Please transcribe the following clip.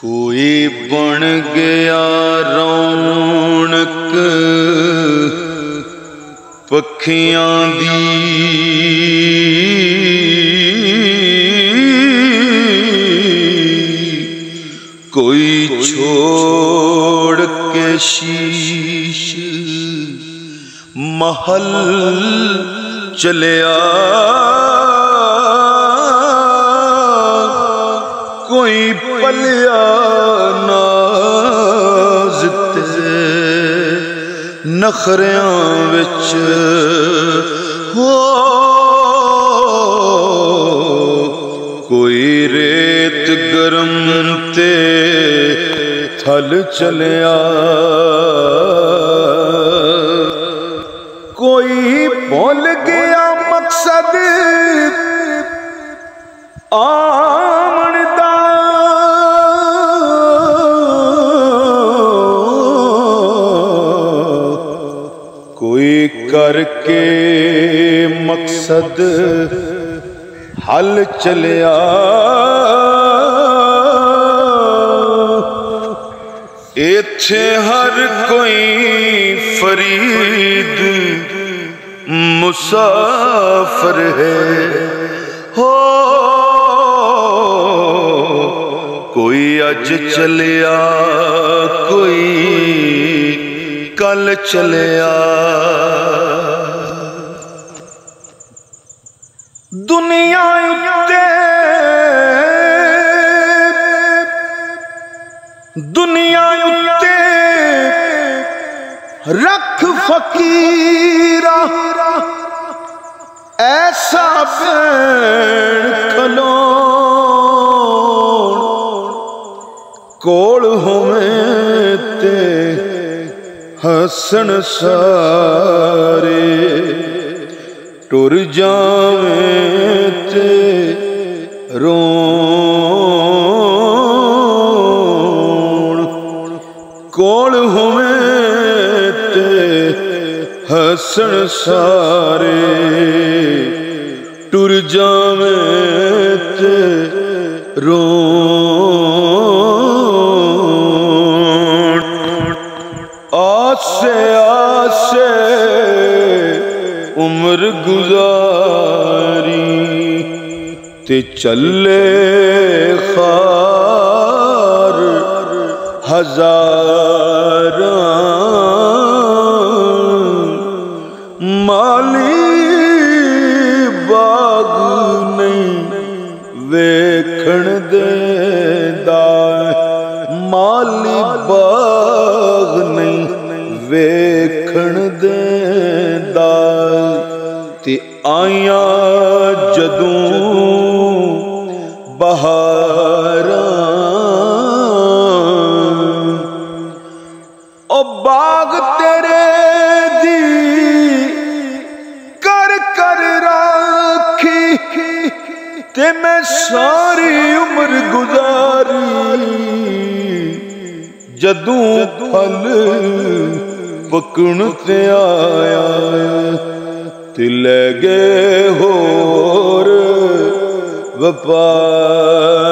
कोई बन गया रौनक पखियां दी, कोई छोड़ के शीश महल चलिया, कोई पलिया नाज ते नखरियां विच हो, कोई रेत गरम ते थल चलिया, कोई भूल गया मकसद आमन दा, कोई करके मकसद हल चलिया, इत्थे हर कोई फरीद मुसाफिर है हो, कोई अज चलिया कोई कल चलिया। दुनिया उत्ते रख फकीरा ऐसा बैण खलोण, कोल होवे ते हसन सारे, टुर जावे ते रोण, कोल होवे ते हसन सारे, टुर जावे ते रोण। आसे आसे उम्र गुजारी ते चले खार हजार, माली बाग नहीं वेखण देंदा, माली बाग नहीं वेखण देंदा, ते आया जदों बहारां, ओ बाग तेरे ते मैं सारी उम्र गुजारी, जदों फल पकण ते आया ते ले गए होर व्यापार।